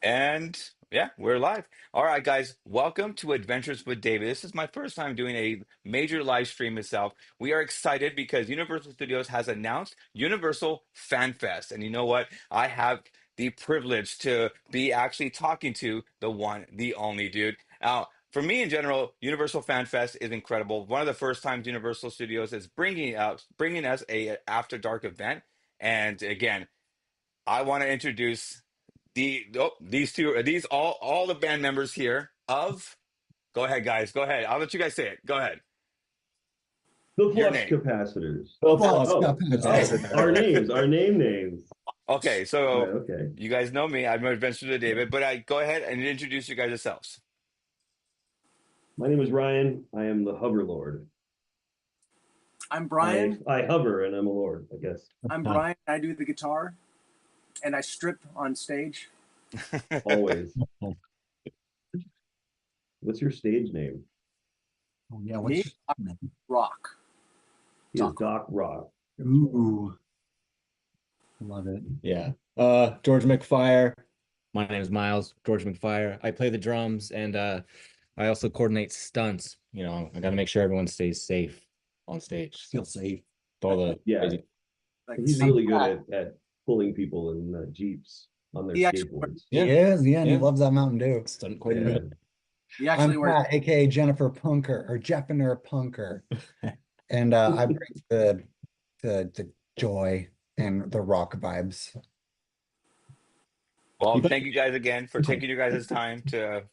And yeah, we're live. All right, guys, welcome to Adventures with David. This is my first time doing a major live stream itself. We are excited because Universal Studios has announced Universal Fan Fest. And you know what? I have the privilege to be actually talking to the one, the only dude. Now, for me in general, Universal Fan Fest is incredible. One of the first times Universal Studios is bringing us a after dark event. And again, I want to introduce these two are these all the band members here of go ahead guys, go ahead, I'll let you guys say it, go ahead, The your Flux name. Capacitors. Oh, Flux Our Capacitors. names, our names. Okay, Right, so okay. you guys know me, I'm Adventure to David, but I go ahead and introduce you guys yourselves. My name is Ryan. I am the Hover Lord. I'm Brian. I hover and I'm a lord, I guess. I'm Brian. I do the guitar, and I strip on stage. Always. What's your stage name? Oh yeah, Me, what's rock. He is Doc Rock. ooh, love it. Yeah. George McFire. My name is Miles, George McFire. I play the drums and I also coordinate stunts. You know, I gotta make sure everyone stays safe on stage. Feel safe. With all the Yeah, crazy- Like he's really good at pulling people in Jeeps on their He actually- skateboards. He is, yeah, and he Yeah. loves that Mountain Dew. stunt Yeah. coordinator. he actually I'm wears. Pat, aka Jennifer Punker or Jeffiner Punker, and I bring the joy and the rock vibes. Well, thank you guys again for taking your guys' time to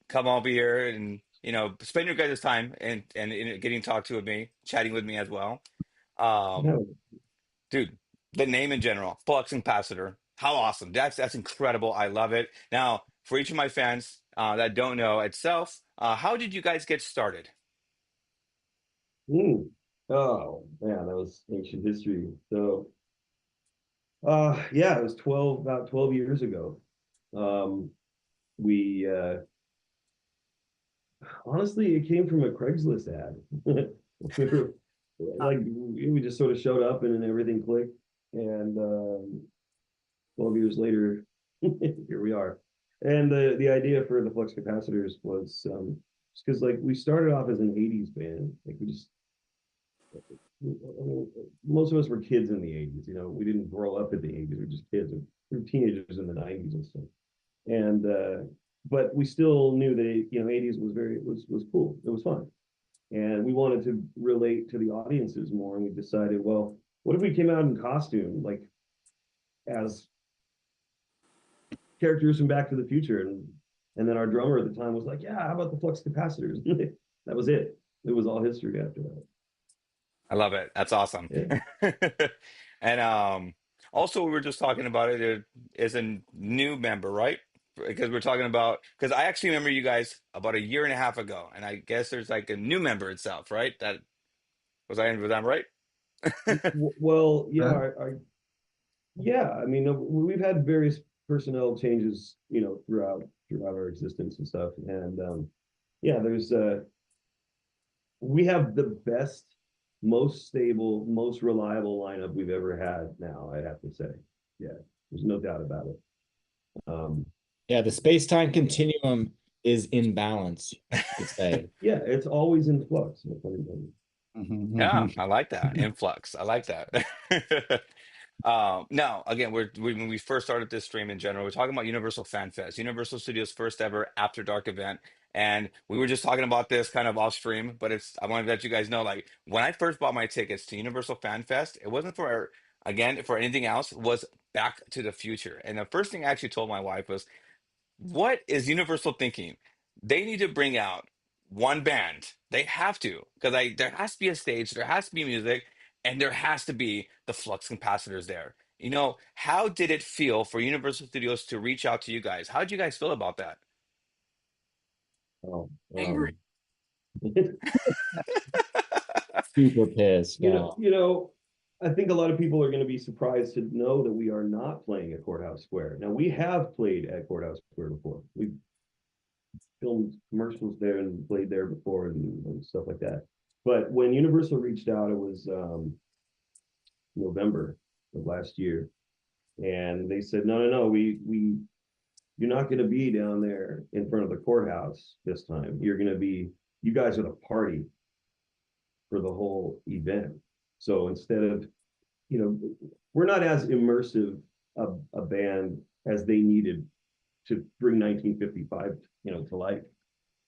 come over here and spend your guys' time and getting talked to with me, chatting with me as well. um No, Dude, the name in general, Flux Capacitor, how awesome. That's incredible. I love it. Now, for each of my fans that don't know itself, how did you guys get started? mm. Oh man, that was ancient history. So yeah, it was about 12 years ago. Um we Honestly, it came from a Craigslist ad. We were, like we just sort of showed up and then everything clicked. And 12 years later, here we are. And the idea for the Flux Capacitors was just because like we started off as an 80s band. Like most of us were kids in the 80s. We didn't grow up in the 80s. We were just kids. We were teenagers in the 90s and stuff. And but we still knew that 80s was cool. It was fun, and we wanted to relate to the audiences more. And we decided, well, what if we came out in costume, like as characters from Back to the Future? And then our drummer at the time was like, yeah, how about the Flux Capacitors? That was it. It was all history after that. I love it. That's awesome. Yeah. And also we were just talking about it. There is a new member, right? Because we're talking about because I actually remember you guys about a year and a half ago, and I guess there's like a new member itself, right? That was I right? Well, yeah, Huh? yeah. I mean, we've had various personnel changes, throughout our existence and stuff. And yeah, there's we have the best, most stable, most reliable lineup we've ever had now, I'd have to say. Yeah, there's no doubt about it. Yeah, the space-time continuum is in balance, you could say. Yeah, it's always in flux. Yeah, I like that. Influx. I like that. Now, again, when we first started this stream in general, we're talking about Universal Fan Fest, Universal Studios' first ever After Dark event. And we were just talking about this kind of off stream, but I wanted to let you guys know, like, when I first bought my tickets to Universal Fan Fest, it wasn't for anything else, it was Back to the Future. And the first thing I actually told my wife was, what is Universal thinking? They need to bring out one band. They have to, because there has to be a stage, there has to be music, and there has to be the Flux Capacitors there. How did it feel for Universal Studios to reach out to you guys? How did you guys feel about that? Oh, Angry. Super pissed. I think a lot of people are going to be surprised to know that we are not playing at Courthouse Square. Now, we have played at Courthouse Square before. We've filmed commercials there and played there before and stuff like that. But when Universal reached out, it was November of last year, and they said, no, we you're not going to be down there in front of the courthouse this time. You're going to be, you guys are the party for the whole event. So instead of, you know, we're not as immersive a band as they needed to bring 1955, you know, to life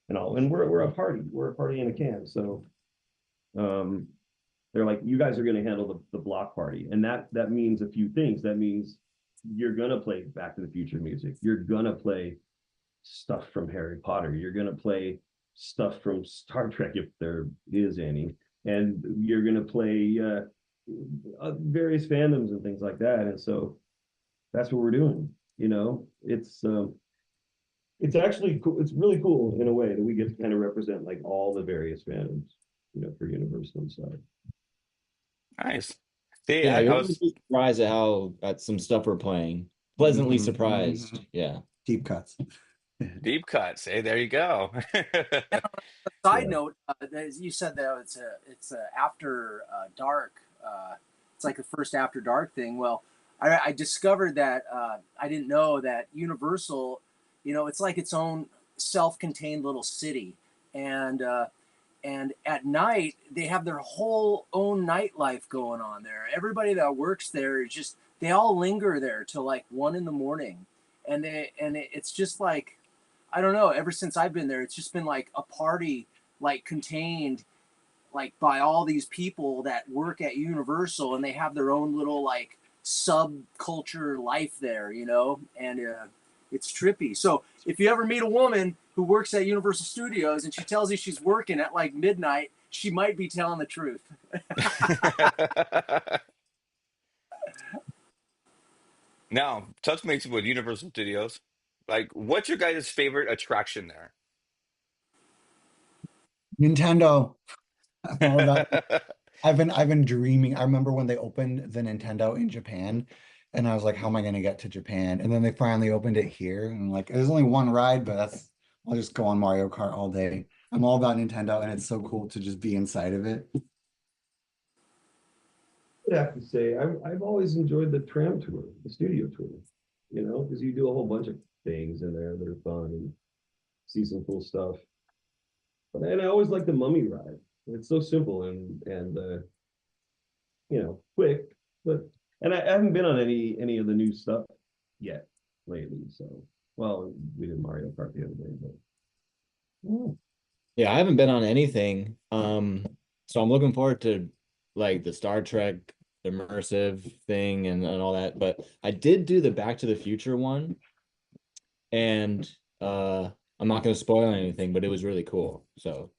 and all. And we're a party in a can. So they're like, you guys are going to handle the block party, and that means a few things. That means you're going to play Back to the Future music. You're going to play stuff from Harry Potter. You're going to play stuff from Star Trek if there is any, and you're going to play various fandoms and things like that. And so that's what we're doing. You know, it's actually cool. It's really cool in a way that we get to kind of represent like all the various fandoms, you know, for Universal and stuff. Nice. See, Yeah, I you're gonna was be surprised at how at some stuff we're playing. Pleasantly Mhm, surprised. mhm. Yeah. Deep cuts. deep cuts. Hey, there you go. Side Yeah. note, as you said that it's a after dark. It's like the first after dark thing. Well, I discovered that I didn't know that Universal, you know, it's like its own self-contained little city, and at night they have their whole own nightlife going on there. Everybody that works there is just they all linger there till like 1 in the morning, and it's just like I don't know. Ever since I've been there, it's just been like a party, like contained, like by all these people that work at Universal, and they have their own little like subculture life there, you know, and it's trippy. So if you ever meet a woman who works at Universal Studios and she tells you she's working at like midnight, she might be telling the truth. Now, touch base with Universal Studios. Like, what's your guys' favorite attraction there? Nintendo. I'm all about. I've been dreaming. I remember when they opened the Nintendo in Japan, and I was like, "How am I going to get to Japan?" And then they finally opened it here, and I'm like, "There's only one ride, but I'll just go on Mario Kart all day." I'm all about Nintendo, and it's so cool to just be inside of it. I have to say, I've always enjoyed the tram tour, the studio tour, you know, because you do a whole bunch of things in there that are fun and see some cool stuff. And I always like the Mummy ride. It's so simple and you know, quick. But and I haven't been on any of the new stuff yet lately. So well, we did Mario Kart the other day, but Yeah, I haven't been on anything. So I'm looking forward to like the Star Trek immersive thing and all that. But I did do the Back to the Future one, and I'm not gonna spoil anything, but it was really cool. So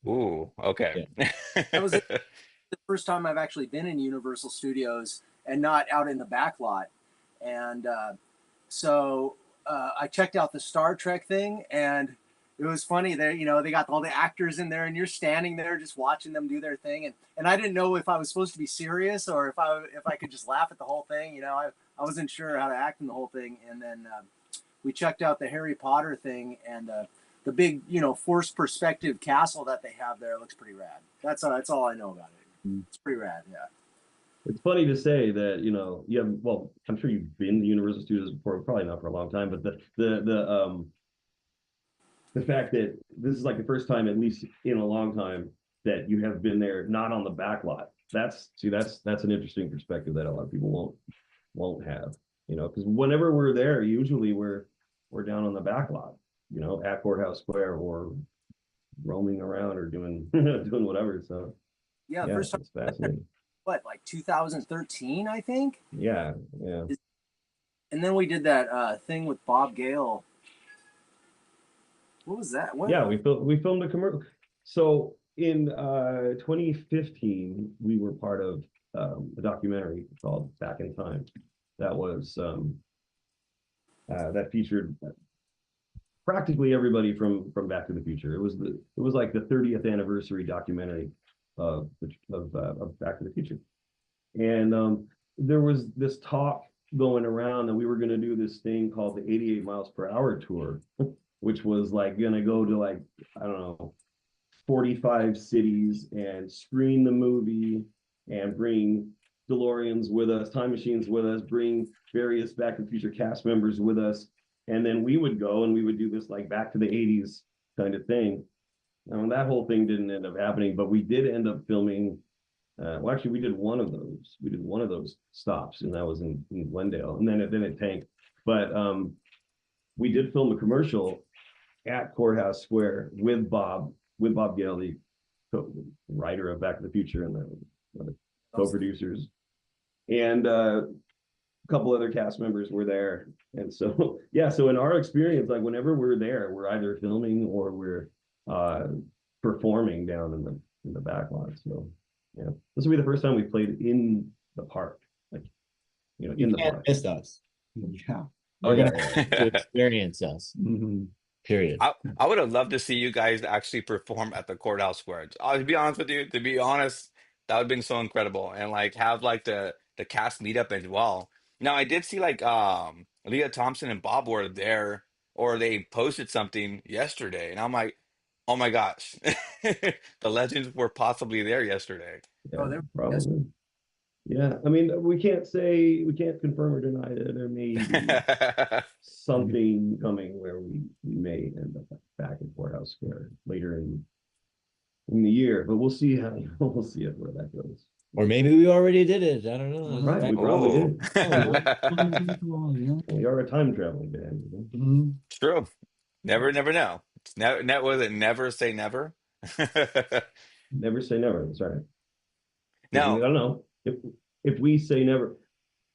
Ooh, okay. yeah. That was the first time I've actually been in Universal Studios and not out in the back lot. And so I checked out the Star Trek thing, and it was funny. They, you know, they got all the actors in there, and you're standing there just watching them do their thing. And I didn't know if I was supposed to be serious or if I could just laugh at the whole thing. You know, I wasn't sure how to act in the whole thing. And then we checked out the Harry Potter thing, and the big, you know, forced perspective castle that they have there looks pretty rad. That's all I know about it. It's pretty rad, yeah. it's funny to say that, you know, you have well, I'm sure you've been to Universal Studios before, probably not for a long time, but the fact that this is like the first time, at least in a long time, that you have been there not on the back lot. That's an interesting perspective that a lot of people won't have, you know, because whenever we're there, usually we're down on the back lot, you know, at Courthouse Square or roaming around or doing doing whatever. So Yeah, the yeah, first time, it's fascinating. what, like 2013, I think? Yeah, yeah. And then we did that thing with Bob Gale. What was that? What? Yeah, we filmed a commercial. So in 2015, we were part of a documentary called Back in Time. That was that featured practically everybody from Back to the Future. It was like the 30th anniversary documentary of Back to the Future, and there was this talk going around that we were going to do this thing called the 88 miles per hour tour, which was like going to go to like I don't know 45 cities and screen the movie and bring DeLoreans with us, time machines with us, bring various Back to the Future cast members with us, And then we would go and we would do this like back to the 80s kind of thing. That whole thing didn't end up happening, but we did end up filming. Well, actually, we did one of those. We did one of those stops, and that was in Glendale, and then it tanked. But we did film a commercial at Courthouse Square with Bob Gelly, writer of Back to the Future, and the co-producers, and a couple other cast members were there. And so yeah, so in our experience, like whenever we're there, we're either filming or we're performing down in the back lot. So yeah, this will be the first time we played in the park, like in the park. Miss us. Yeah. We're yeah, gonna to experience us. Period. I would have loved to see you guys actually perform at the Courthouse Square. I'll be honest with you. To be honest, that would have been so incredible, and like have like the cast meetup as well. Now I did see like Leah Thompson and Bob were there, or they posted something yesterday, and I'm like, oh my gosh, the legends were possibly there yesterday. Oh, there. Yes. probably. Yeah, I mean, we can't confirm or deny that there may be something coming where we may end up back in Courthouse Square later in the year, but we'll see we'll see it where that goes. Or maybe we already did it. I don't know. Right, we probably Oh. did. We are a time traveling band. True. Never know. It's was it never say never? Never say never. That's right. I Now, don't know if we say never.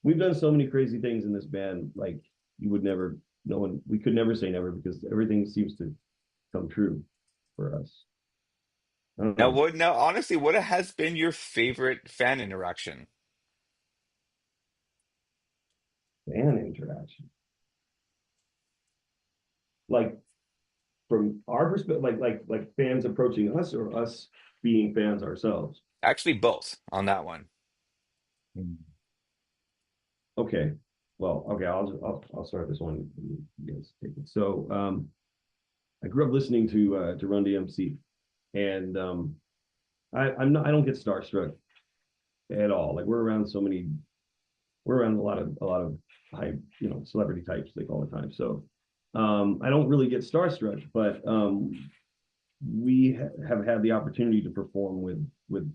We've done so many crazy things in this band. Like you would never. No one. We could never say never because everything seems to come true for us. I don't know. now honestly, what has been your favorite fan interaction? Fan interaction. Like from our perspective, like fans approaching us or us being fans ourselves. Actually, both on that one. Okay. Well, okay, I'll start this one. You guys take it. So I grew up listening to Run DMC, and I don't get starstruck at all. Like we're around a lot of high, celebrity types like all the time. So I don't really get starstruck, but we have had the opportunity to perform with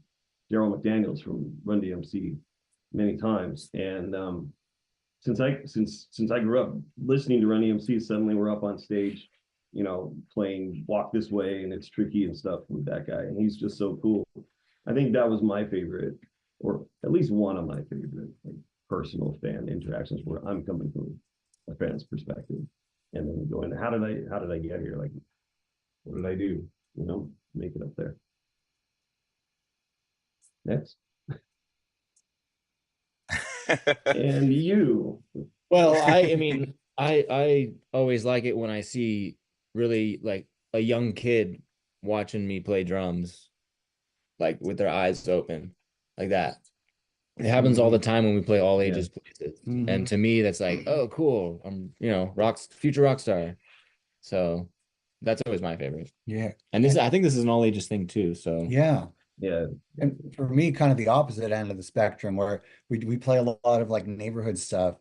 Daryl McDaniels from Run DMC many times, and since I grew up listening to Run DMC, suddenly we're up on stage, playing Walk This Way and It's Tricky and stuff with that guy, and he's just so cool. I think that was my favorite, or at least one of my favorite, like personal fan interactions where I'm coming from a fan's perspective, and then going, how did I get here? Like, what did I do? Make it up there. Next. And you. Well, I mean, I always like it when I see really like a young kid watching me play drums, like with their eyes open, like that. It happens all the time when we play all ages places. And to me, that's like, oh, cool. I'm, future rock star. So that's always my favorite. Yeah. And I think this is an all ages thing too. So Yeah. Yeah. And for me, kind of the opposite end of the spectrum where we play a lot of like neighborhood stuff.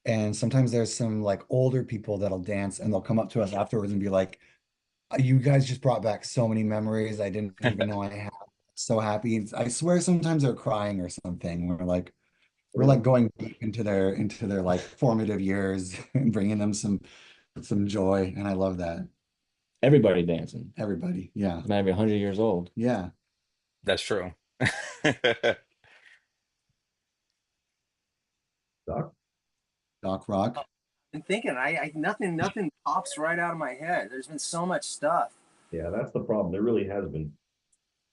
And sometimes there's some like older people that'll dance and they'll come up to us afterwards and be like, you guys just brought back so many memories I didn't even know I had. So happy. I swear sometimes they're crying or something. We're like going deep into their like formative years and bringing them some joy. And I love that. everybody dancing. Everybody. Yeah. Might be 100 years old. Yeah. That's true. Doc Rock. I'm thinking, I nothing pops right out of my head. There's been so much stuff. Yeah, that's the problem. There really has been.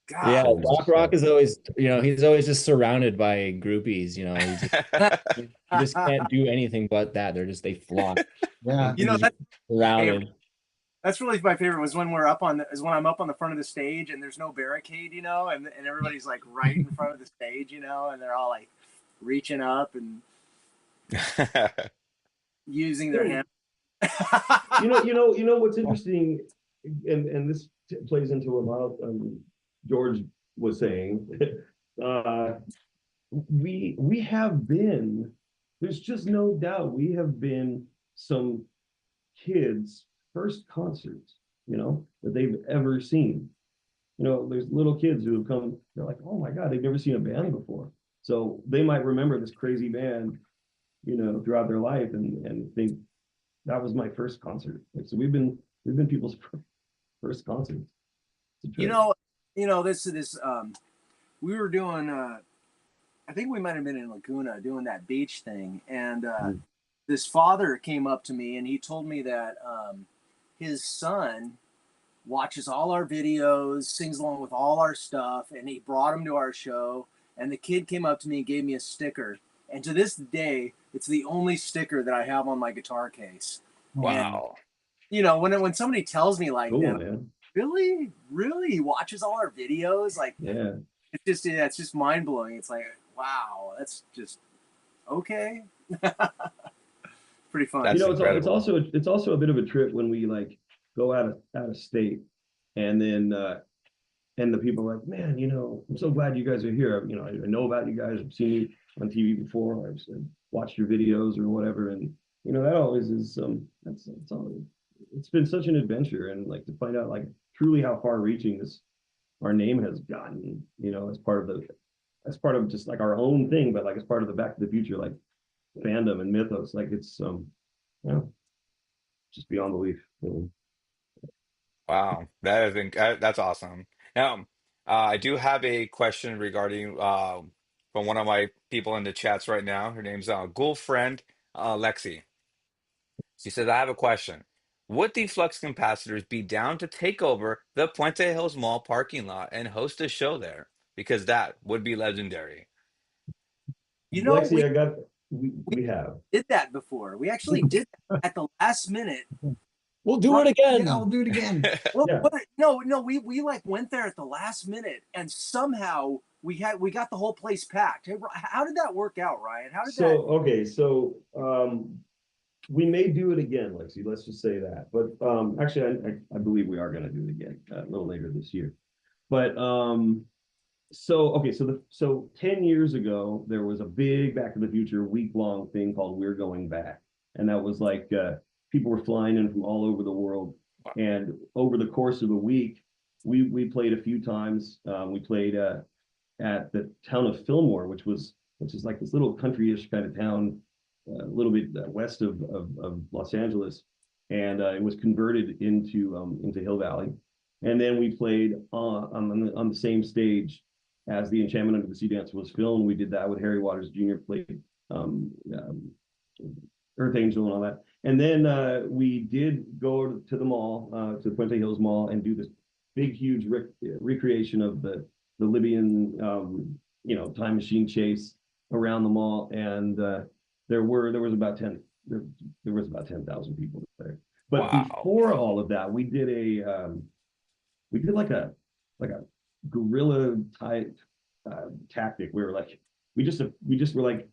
God. Yeah, Doc Rock is always, he's always just surrounded by groupies. You just can't do anything but that. They flock. Yeah. That's surrounded. That's really my favorite was when I'm up on the front of the stage and there's no barricade, and everybody's like right in front of the stage, and they're all like reaching up and using their hands. What's interesting, and this plays into what Miles, George was saying. We have been. There's just no doubt we have been some kids' first concerts, that they've ever seen. There's little kids who have come, they're like, oh my God, they've never seen a band before. So they might remember this crazy band, throughout their life and think that was my first concert. Like, so we've been people's first concerts. You know, this we were doing I think we might have been in Laguna doing that beach thing, and this father came up to me and he told me that his son watches all our videos, sings along with all our stuff, and he brought him to our show. And the kid came up to me and gave me a sticker, and to this day, it's the only sticker that I have on my guitar case. Wow. And when somebody tells me like cool, that, man. really, he watches all our videos, like Yeah. It's just mind blowing. It's like, wow, that's just okay. Pretty fun. That's incredible. It's also a bit of a trip when we like go out of state, and then and the people are like, man, I'm so glad you guys are here. I know about you guys. I've seen you on TV before. I've watched your videos or whatever, and that always is that's all. It's been such an adventure, and like to find out like truly how far reaching our name has gotten, as part of just like our own thing, but like as part of the Back to the Future like fandom and mythos. Like it's just beyond belief. Wow, that's awesome. Now, I do have a question regarding from one of my people in the chats right now. Her name's Ghoul Friend Lexi. She says, I have a question. Would the Flux Capacitors be down to take over the Puente Hills Mall parking lot and host a show there? Because that would be legendary. Lexi, We we have did that before. We actually did that at the last minute. We'll do it again. Yeah, I'll do it again. Well, Yeah. no, we like went there at the last minute, and somehow we got the whole place packed. Hey, how did that work out, Ryan? How did that? Okay, so we may do it again, Lexi. Let's just say that. But actually, I believe we are going to do it again a little later this year. But so 10 years ago, there was a big Back to the Future week-long thing called We're Going Back. And that was like people were flying in from all over the world. And over the course of a week, we played a few times. We played at the town of Fillmore, which is like this little country-ish kind of town, a little bit west of Los Angeles. And it was converted into Hill Valley. And then we played on the same stage as the Enchantment Under the Sea dance was filmed. We did that with Harry Waters Jr. played Earth Angel and all that. And then we did go to the mall, to Puente Hills Mall, and do this big, huge recreation of the Libyan, time machine chase around the mall. And there was about 10,000 people there. But Wow. before all of that, we did like a guerrilla type tactic. We just were like,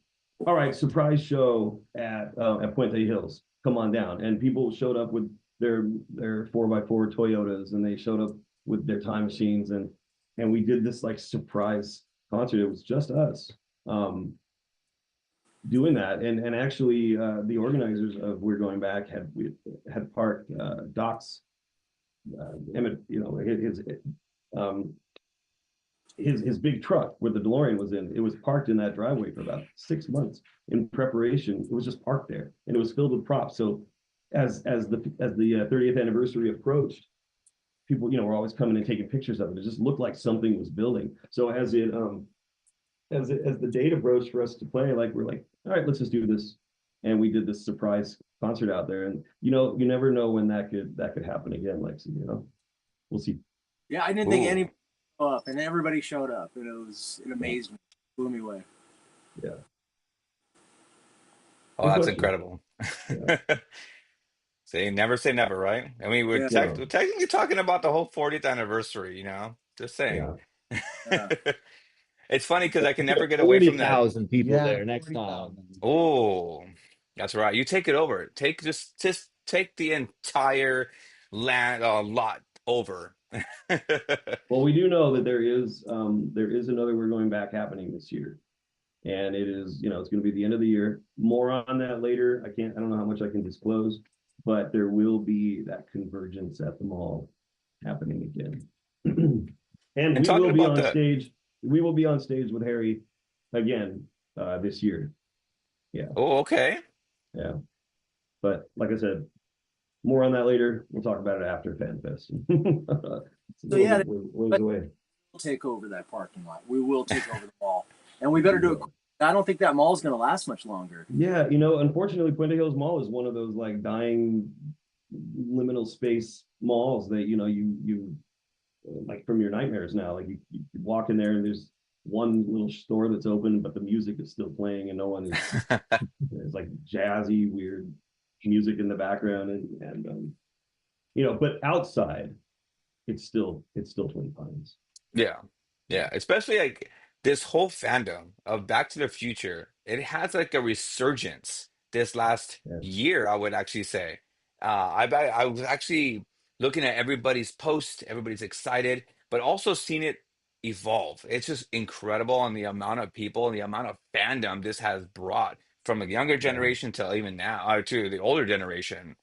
all right, surprise show at Puente Hills, come on down. And people showed up with their 4x4 Toyotas, and they showed up with their time machines, and we did this like surprise concert. It was just us doing that, and actually the organizers of We're Going Back had parked Doc's Emmett, his big truck where the DeLorean was in. It was parked in that driveway for about 6 months in preparation. It was just parked there, and it was filled with props. So as the 30th anniversary approached, people were always coming and taking pictures of it. It just looked like something was building. So as the date approached for us to play, like we're like, all right, let's just do this. And we did this surprise concert out there, and you never know when that could happen again. Like, we'll see. Yeah, I didn't think anybody showed up, and everybody showed up, and it amazed me, blew me away. Yeah. Oh, that's incredible. Yeah. Never say never, right? I mean, we're technically talking about the whole 40th anniversary, just saying. Yeah. It's funny because I can never get away from that. 40,000 people Yeah, there next time. 40,000. Oh, that's right. You take it over. Just take the entire land lot over. Well, we do know that there is another We're Going Back happening this year, and it is it's going to be the end of the year. More on that later. I don't know how much I can disclose, but there will be that convergence at the mall happening again. And And we talking will be about on the stage. We will be on stage with Harry again this year. Yeah, oh, okay. yeah. But like I said, more on that later. We'll talk about it after FanFest. It's a So little yeah, bit ways but away. we'll take over that parking lot. We will take over the mall, and we better do it. I don't think that mall's going to last much longer. Yeah, you know, unfortunately, Puente Hills Mall is one of those like dying liminal space malls that you like from your nightmares now. Like you walk in there and there's one little store that's open, but the music is still playing and no one is. There's like jazzy, weird music in the background, and but outside, it's still Twin Pines. Yeah. Yeah. Especially like this whole fandom of Back to the Future, it has like a resurgence this last Yeah, year, I would actually say. I was actually looking at everybody's post, everybody's excited, but also seeing it evolve. It's just incredible on the amount of people and the amount of fandom this has brought from the younger yeah. generation to even now, to the older generation.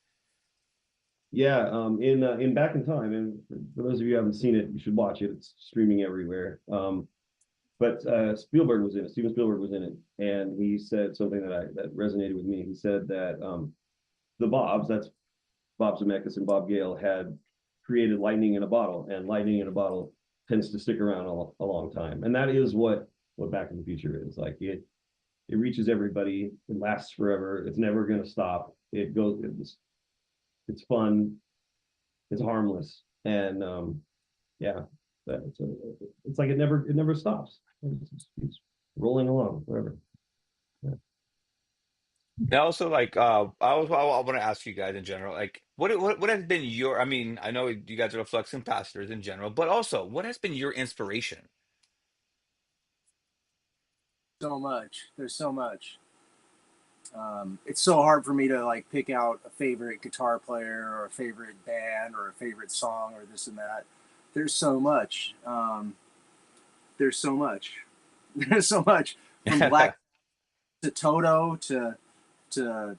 Yeah, in Back in Time, and for those of you who haven't seen it, you should watch it. It's streaming everywhere. But Spielberg was in it. Steven Spielberg was in it, and he said something that resonated with me. He said that the Bobs, that's Bob Zemeckis and Bob Gale, had created lightning in a bottle, and lightning in a bottle tends to stick around a long time, and that is what Back in the Future is like. It reaches everybody. It lasts forever. It's never going to stop. It goes. It's fun. It's harmless, and yeah, it's like it never stops. It's rolling along forever. Yeah. And also, like, I want to ask you guys in general, like, what has been your? I mean, I know you guys are the Flux Capacitors in general, but also, what has been your inspiration? So much. There's so much. It's so hard for me to like pick out a favorite guitar player or a favorite band or a favorite song or this and that. There's so much. There's so much. There's so much from Black to Toto to to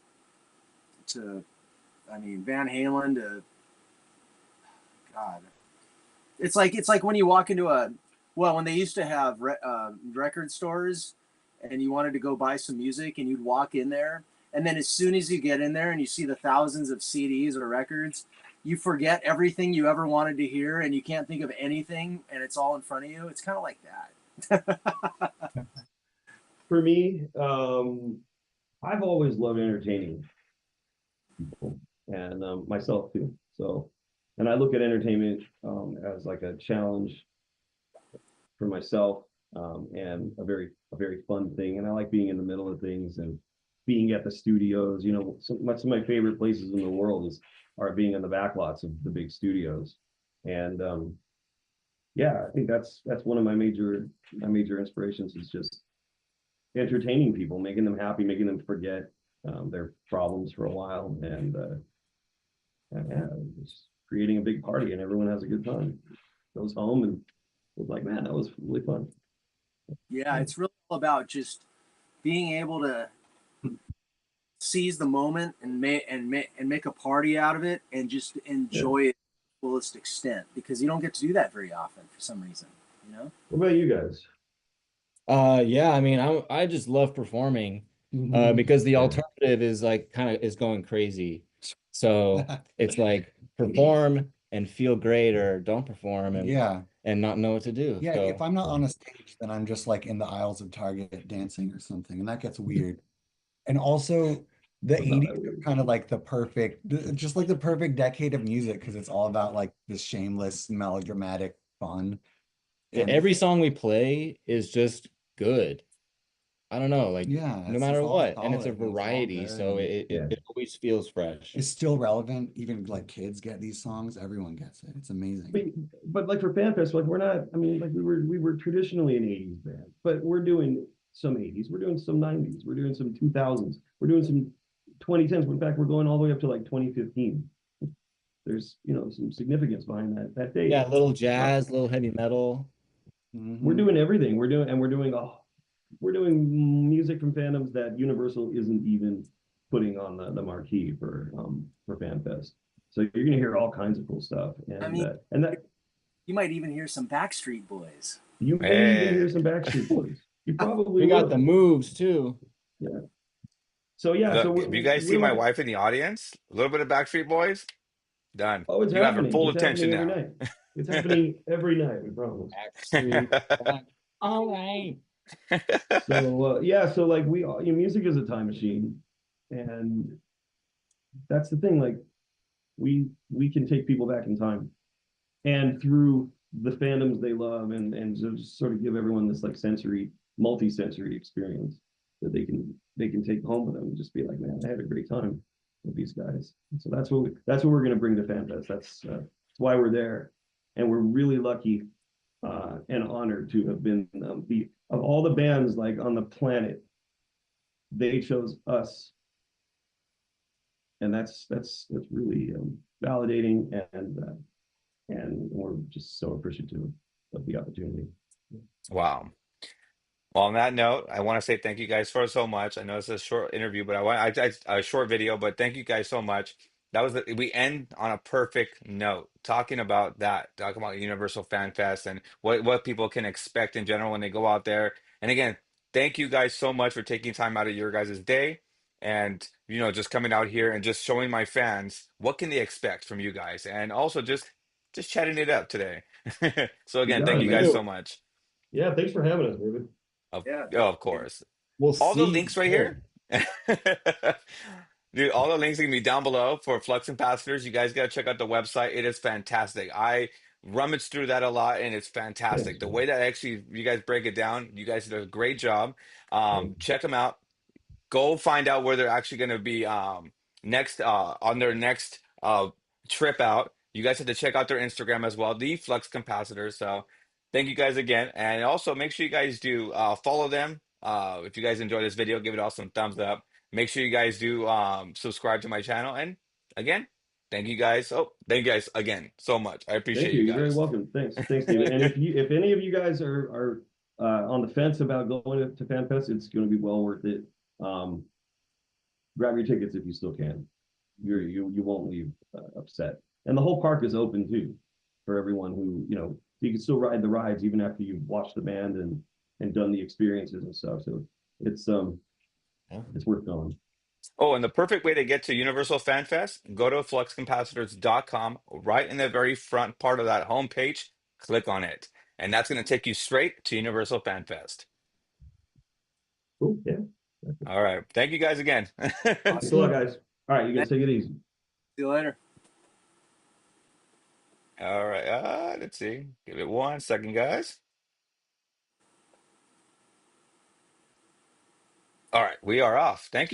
I mean Van Halen to God. It's like when you walk into when they used to have record stores and you wanted to go buy some music and you'd walk in there and then as soon as you get in there and you see the thousands of CDs or records, you forget everything you ever wanted to hear and you can't think of anything and it's all in front of you. It's kind of like that. For me, I've always loved entertaining people and myself too. So, and I look at entertainment as like a challenge for myself and a very fun thing. And I like being in the middle of things and being at the studios. Some of my favorite places in the world are being in the backlots of the big studios. And yeah, I think that's one of my major inspirations is just entertaining people, making them happy, making them forget their problems for a while, and yeah, just creating a big party and everyone has a good time. Goes home and was like, man, that was really fun. Yeah, it's really all about just being able to seize the moment and make a party out of it and just Yeah. enjoy it to the fullest extent because you don't get to do that very often for some reason, you know? What about you guys? Yeah, I mean, I just love performing Mhm. because the Yeah. alternative is like kind of is going crazy. So it's like perform and feel great or don't perform Yeah. and not know what to do. Yeah, if So I'm not on a stage, then I'm just like in the aisles of Target dancing or something, and that gets weird. And also, the It's not 80s that are weird. kind of like just like the perfect decade of music because it's all about like this shameless, melodramatic fun. And every song we play is just good. I don't know, like yeah, no it's just matter all what. And it's a solid and it's all variety, good. so And Yeah. it always feels fresh. it's still relevant. Even like kids get these songs. Everyone gets it. It's amazing. But, but like for FanFest, like we're not. I mean, like we were traditionally an '80s band, but we're doing some '80s, we're doing some '90s, we're doing some 2000s, we're doing some 2010s. In fact, we're going all the way up to like 2015. There's some significance behind that date. Yeah, a little Uh, jazz, a little heavy metal. we're Hmm. doing everything. We're doing music from fandoms that Universal isn't even. putting on the marquee for FanFest. So you're gonna hear all kinds of cool stuff, I mean, and that you might even hear some Backstreet Boys. you may even hear Hey. some Backstreet Boys. You probably We got will. the moves too. Yeah. So yeah, so Look, if you guys see we're my like, wife in the audience, a little bit of Backstreet Boys, done. oh, it's You have her happening. full It's attention happening every now. night. It's happening every night. We promise. Backstreet. All right. So yeah, so like music is a time machine, and that's the thing. Like we can take people back in time, and through the fandoms they love, and just sort of give everyone this like multi-sensory experience that they can take home with them and just be like, man, I had a great time with these guys. So that's what we're gonna bring to FanFest. That's why we're there, and we're really lucky and honored to have been the of all the bands like on the planet, they chose us, and that's really validating, and we're just so appreciative of the opportunity. Wow. Well, on that note, I want to say thank you guys for so much. I know it's a short interview, but a short video, but thank you guys so much. We end on a perfect note, talking about Universal Fan Fest and what people can expect in general when they go out there. And again, thank you guys so much for taking time out of your guys' day and just coming out here and just showing my fans what can they expect from you guys, and also just chatting it up today. So You again, got thank it, you guys man. so much. Yeah, thanks for having us, David. Of, Yeah. oh, of course. We'll All the see you links right there. here. Dude, all the links are gonna be down below for Flux Capacitors. You guys gotta check out the website. It is fantastic. I rummaged through that a lot and it's Thanks, fantastic. The man. way that actually you guys break it down, you guys did a great job. Thank you. Check them out. Go find out where they're actually going to be next on their next trip out. You guys have to check out their Instagram as well, the Flux Capacitors. So thank you guys again, and also make sure you guys do follow them. If you guys enjoy this video, give it all some thumbs up. Make sure you guys do subscribe to my channel, and again, thank you guys. Oh, thank you guys again so much. I Thank appreciate you. you You're very guys. welcome. Thanks, David. And if any of you guys are on the fence about going to FanFest, it's going to be well worth it. Um, Grab your tickets if you still can. You won't leave upset. And the whole park is open too for everyone who you can still ride the rides even after you've watched the band and done the experiences and stuff. So it's Yeah. it's worth going. Oh, and the perfect way to get to Universal Fan Fest, go to fluxcapacitors.com. Right in the very front part of that homepage, click on it. And that's going to take you straight to Universal Fan Fest. Cool. Yeah. All right. Thank you guys again. Thanks a lot, guys. All right, you guys take it easy. See you later. All right. Let's see. Give it 1 second, guys. All right. We are off. Thank you.